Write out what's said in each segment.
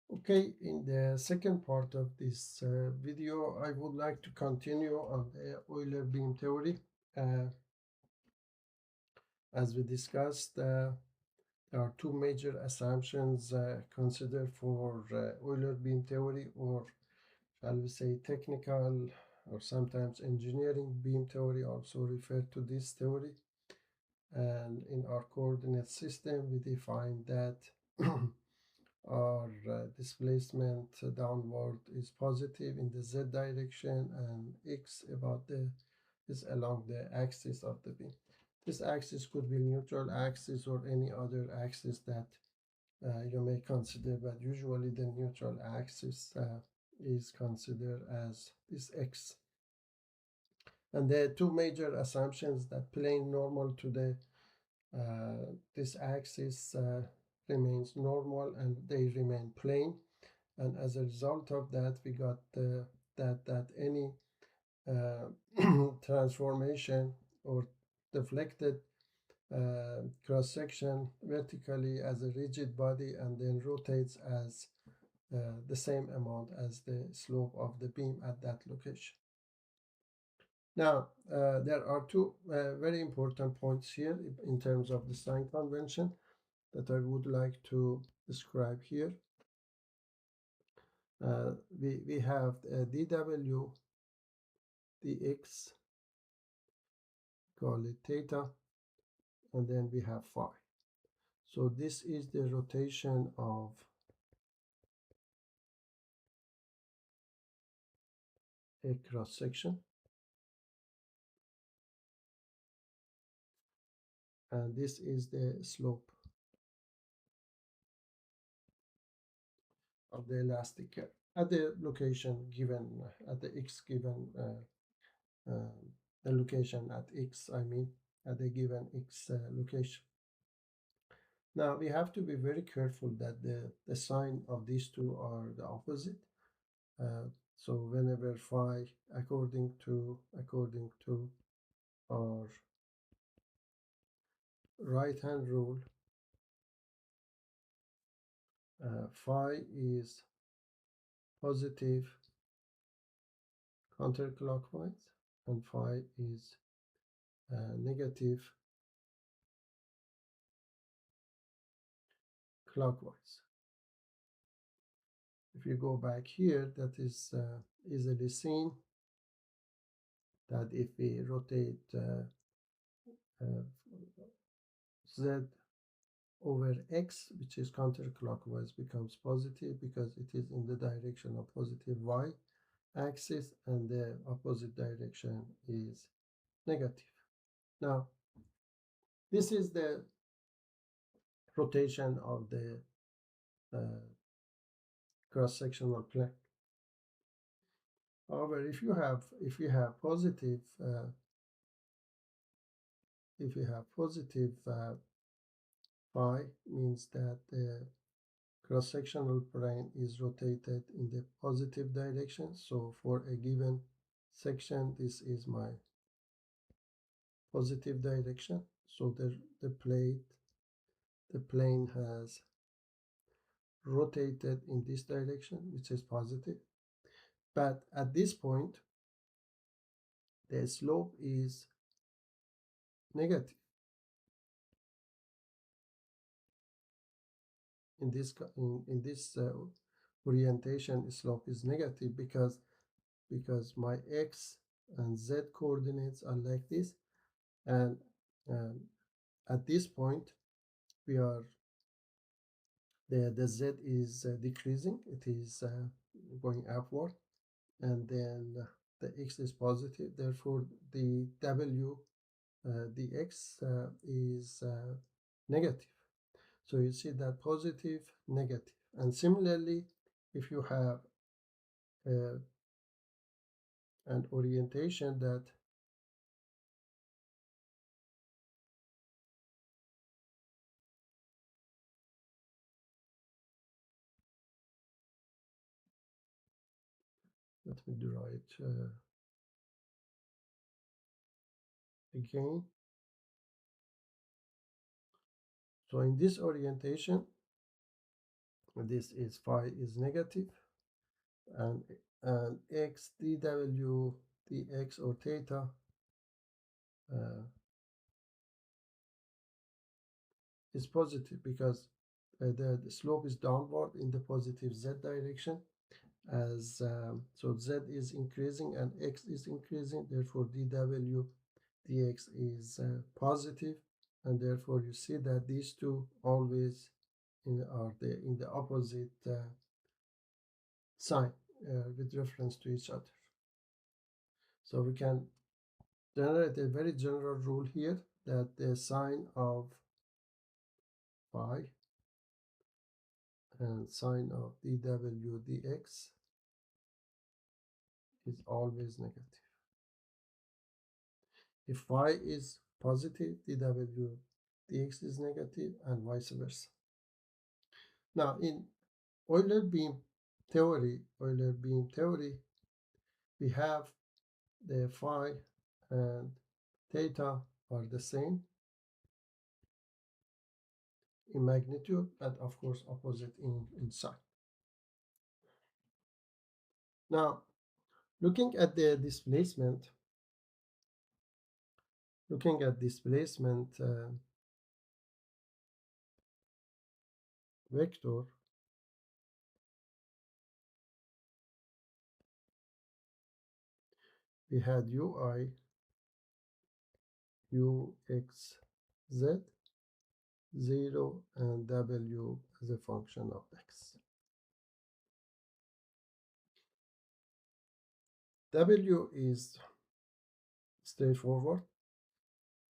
Okay, in the second part of this video, I would like to continue on the Euler beam theory. Uh, as we discussed, there are two major assumptions considered for Euler beam theory, or shall we say technical or sometimes engineering beam theory, also referred to this theory. And in our coordinate system, we define that our displacement downward is positive in the z direction, and x about the is along the axis of the beam. This axis could be neutral axis or any other axis that you may consider, but usually the neutral axis is considered as this x. And the two major assumptions that plane normal to the this axis remains normal and they remain plane, and as a result of that we got that any transformation or deflected cross section vertically as a rigid body and then rotates as the same amount as the slope of the beam at that location. Now, there are two very important points here in terms of the sign convention that I would like to describe here. We have dw dx, call it theta, and then we have phi. So this is the rotation of a cross section, and this is the slope of the elastic curve at the location given at the x given the location at x, I mean at the given x location. Now we have to be very careful that the sign of these two are the opposite. So whenever phi according to our right hand rule, phi is positive counterclockwise and phi is negative clockwise. If you go back here, that is easily seen that if we rotate uh, z over x, which is counterclockwise, becomes positive because it is in the direction of positive y axis, and the opposite direction is negative. Now, this is the rotation of the uh, cross-sectional plane. However, if you have positive phi, means that the cross-sectional plane is rotated in the positive direction. So for a given section, this is my positive direction. So the plane has rotated in this direction, which is positive. But at this point, the slope is negative. In this orientation, slope is negative because my x and z coordinates are like this, and um, at this point we are the z is decreasing, it is going upward, and then the x is positive, therefore the w dx is negative. So you see that positive, negative. And similarly, if you have uh, an orientation that let me draw it again. So in this orientation, this is phi is negative, and x dw dx or theta uh, is positive because the slope is downward in the positive z direction, as so z is increasing and x is increasing, therefore dw dx is positive, and therefore you see that these two always are in the opposite sign with reference to each other. So we can generate a very general rule here that the sign of phi and sign of dw dx is always negative. If phi is positive, dw dx is negative, and vice versa. Now, in Euler beam theory, we have the phi and theta are the same in magnitude and of course opposite in sign. Now, looking at the displacement, vector, we had ui, ux, z, 0, and w as a function of x. W is straightforward.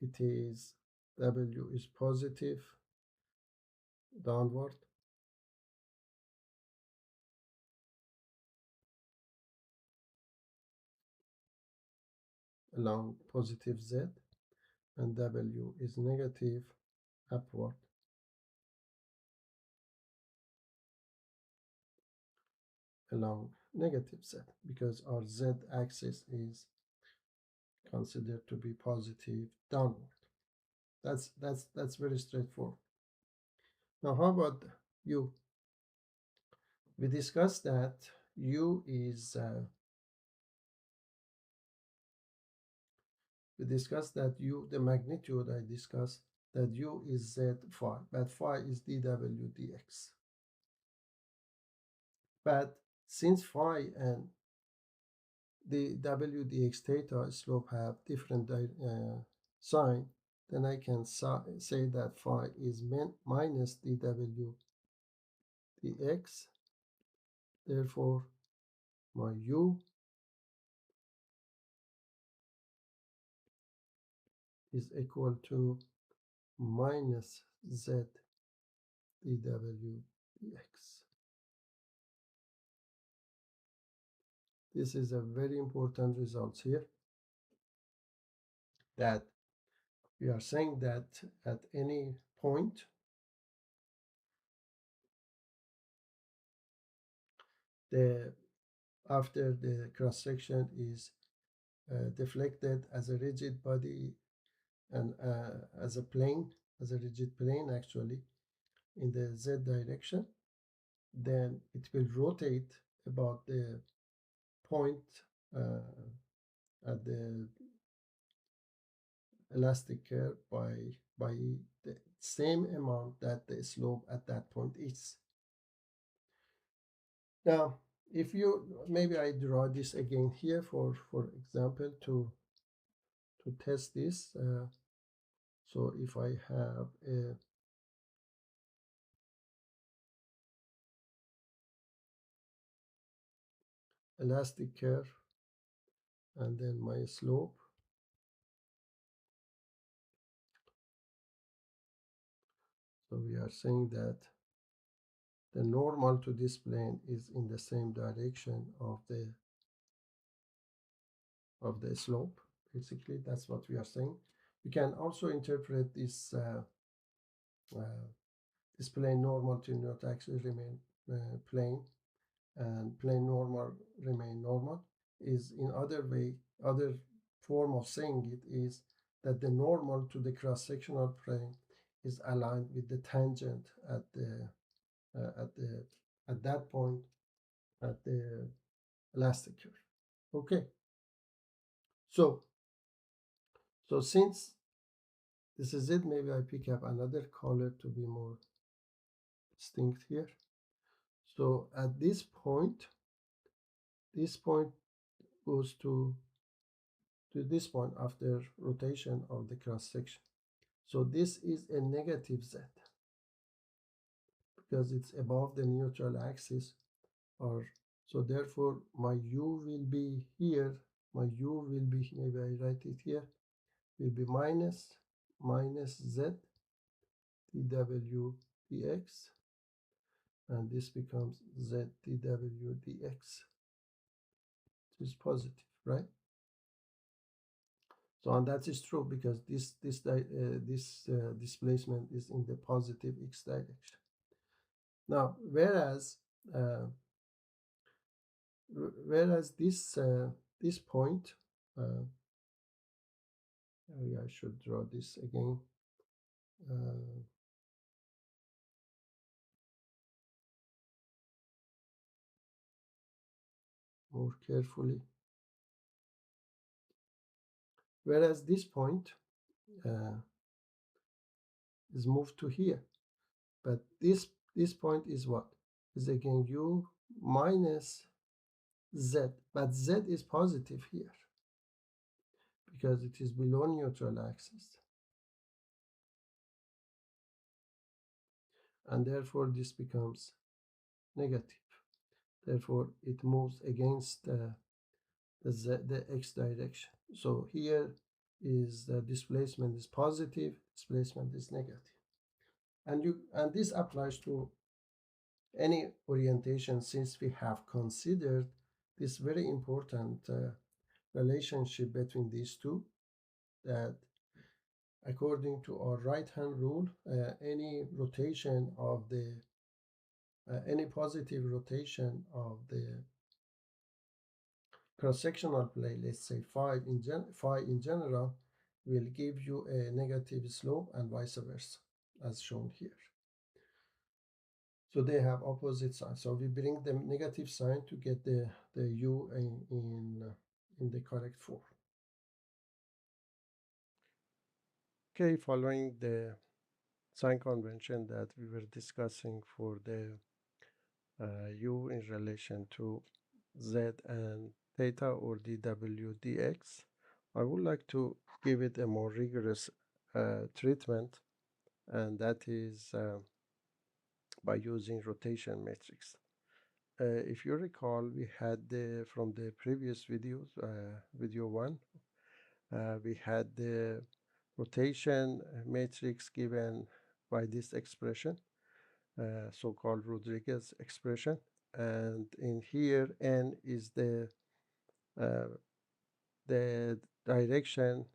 It is W is positive downward along positive z, and W is negative upward along negative z, because our z axis is considered to be positive downward. That's very straightforward. Now how about u? We discussed that u is the magnitude I discussed, that u is z phi, but phi is dw dx. But since phi and the w dx theta slope have different sign, then I can say that phi is minus dw dx. Therefore, my u is equal to minus z dw dx. This is a very important result here, that we are saying that at any point after the cross section is deflected as a rigid body and as a rigid plane actually, in the z direction, then it will rotate about the point at the elastic curve by the same amount that the slope at that point is. Now, if you, maybe I draw this again here for example to test this. So if I have a elastic curve and then my slope, so we are saying that the normal to this plane is in the same direction of the slope. Basically, that's what we are saying. We can also interpret this this plane normal to not actually remain plane, and plane normal remain normal, is in other form of saying it is that the normal to the cross-sectional plane is aligned with the tangent at the at that point at the elastic curve. Okay, so since this is it, maybe I pick up another color to be more distinct here. So at this point goes to this point after rotation of the cross section. So this is a negative z because it's above the neutral axis, or so therefore my u will be here. My u will be, maybe I write it here, will be minus z dw dx, and this becomes z dw dx, which is positive, right? So, and that is true because this displacement is in the positive x direction. Now, whereas this point, maybe I should draw this again. More carefully. Whereas this point is moved to here, but this point is what? Is again u minus z, but z is positive here because it is below neutral axis, and therefore this becomes negative. Therefore, it moves against the x direction. So here is the displacement is positive, displacement is negative, and this applies to any orientation, since we have considered this very important relationship between these two, that according to our right hand rule, any rotation of the any positive rotation of the cross-sectional plane, let's say phi in general, will give you a negative slope and vice versa, as shown here. So they have opposite signs. So we bring the negative sign to get the u in the correct form. Okay, following the sign convention that we were discussing for the u in relation to z and theta, or dw dx, I would like to give it a more rigorous treatment, and that is by using rotation matrix. If you recall, we had from the previous videos, video 1, we had the rotation matrix given by this expression, so-called Rodriguez expression, and in here n is the direction,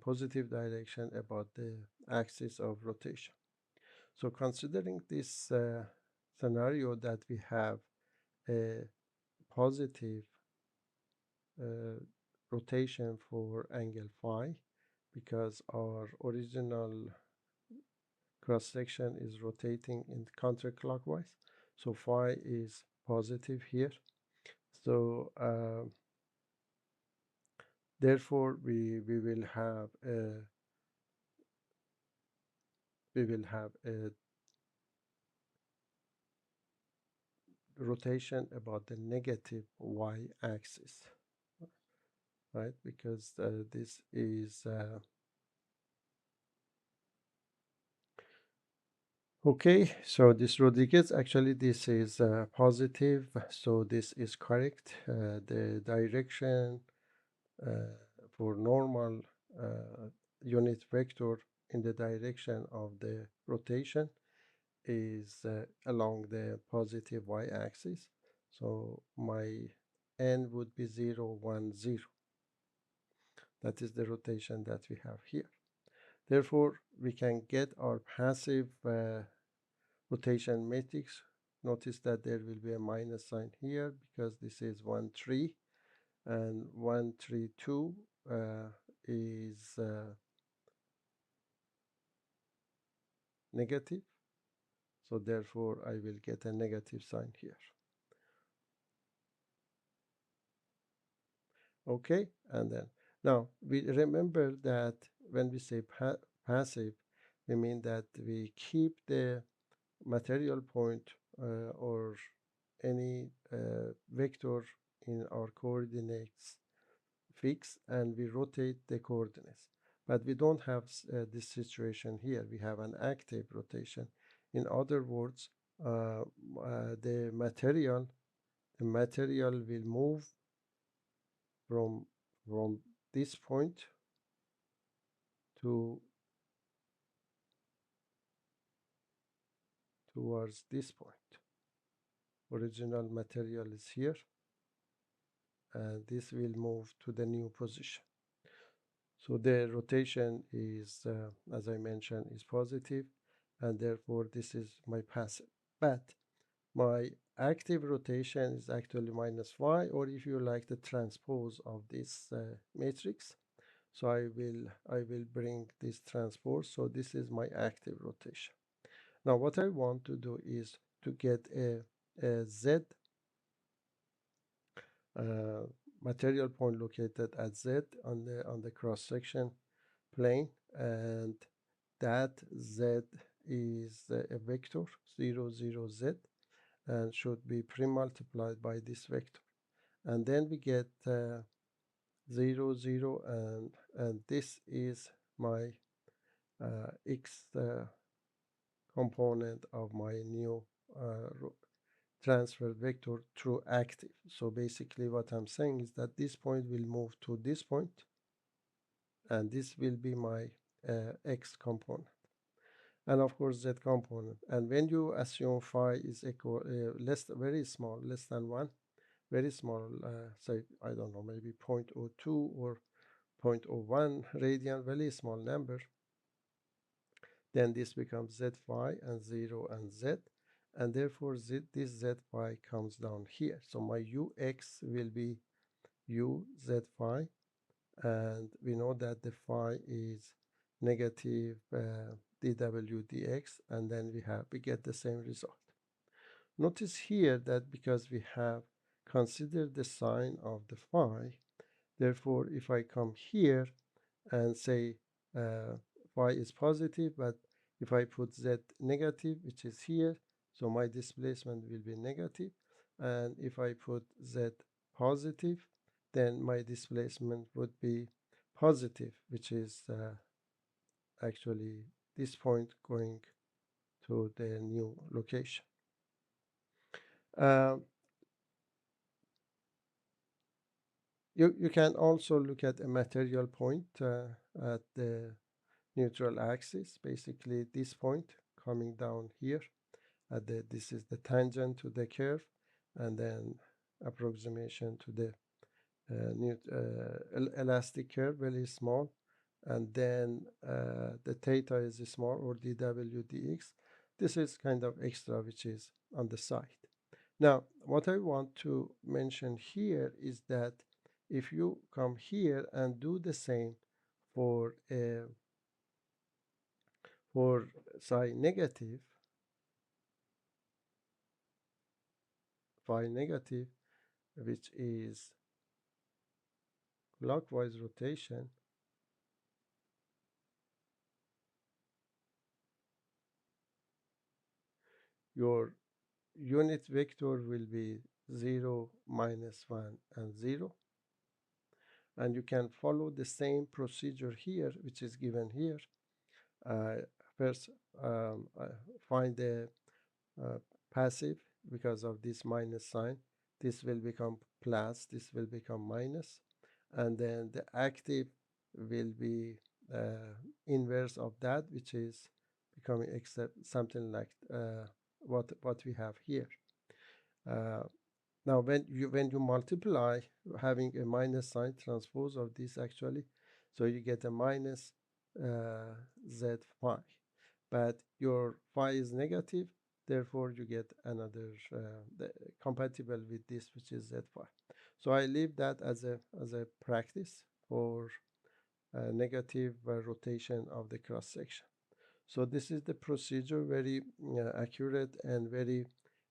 positive direction about the axis of rotation. So considering this scenario that we have a positive rotation for angle phi, because our original cross section is rotating in counterclockwise, so phi is positive here. So therefore we will have a rotation about the negative y-axis, right? Because this is okay. So this Rodriguez, actually this is positive, so this is correct. The direction for normal unit vector in the direction of the rotation is along the positive y-axis. So my n would be 0, 1, 0. That is the rotation that we have here. Therefore, we can get our passive rotation matrix. Notice that there will be a minus sign here because this is 1, 3, and 1, 3, 2 is negative. So therefore, I will get a negative sign here. Okay, and then now we remember that when we say passive, we mean that we keep the material point or any vector in our coordinates fixed, and we rotate the coordinates. But we don't have this situation here. We have an active rotation. In other words, the material will move from from this point to towards this point. Original material is here, and this will move to the new position. So the rotation is, as I mentioned, is positive, and therefore this is my passive. But my active rotation is actually minus y, or if you like, the transpose of this matrix. So I will bring this transpose. So this is my active rotation. Now what I want to do is to get a z uh, material point located at z on the cross section plane, and that z is a vector 0 0 z, and should be pre-multiplied by this vector, and then we get 0 0, and this is my x component of my new transfer vector through active. So basically what I'm saying is that this point will move to this point, and this will be my x component, and of course z component. And when you assume phi is equal very small, less than 1, very small, say I don't know, maybe 0.02 or 0.01 radian, very small number, then this becomes z phi and 0 and z, and therefore this z phi comes down here. So my ux will be u z phi, and we know that the phi is negative dw dx, and then we get the same result. Notice here that because we have considered the sign of the phi, therefore if I come here and say uh, phi is positive, but if I put z negative, which is here, so my displacement will be negative, and if I put z positive, then my displacement would be positive, which is actually this point going to the new location. Uh, you can also look at a material point at the neutral axis, basically this point coming down here. This is the tangent to the curve, and then approximation to the elastic curve, very small, and then the theta is small, or dw dx. This is kind of extra, which is on the side. Now, what I want to mention here is that if you come here and do the same for psi negative, phi negative, which is clockwise rotation, your unit vector will be 0, -1, and 0. And you can follow the same procedure here, which is given here. First, find the uh, passive because of this minus sign. This will become plus, this will become minus, and then the active will be inverse of that, which is becoming except something like what we have here. Uh, Now, when you multiply, having a minus sign transpose of this actually, so you get a minus z phi, but your phi is negative, therefore you get another compatible with this, which is z phi. So I leave that as a practice for negative rotation of the cross section. So this is the procedure, very accurate and very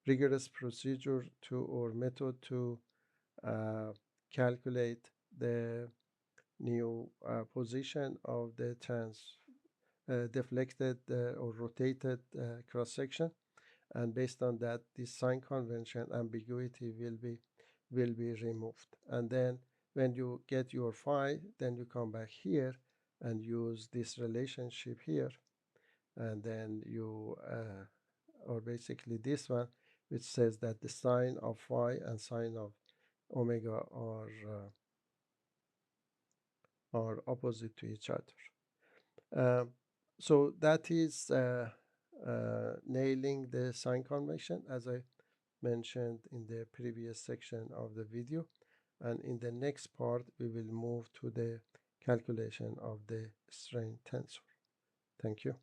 rigorous procedure to or method to uh, calculate the new position of the deflected or rotated cross section, and based on that, this sign convention ambiguity will be removed. And then when you get your phi, then you come back here and use this relationship here, and then you or basically this one, which says that the sine of phi and sine of omega are opposite to each other. So that is nailing the sign convention, as I mentioned in the previous section of the video. And in the next part, we will move to the calculation of the strain tensor. Thank you.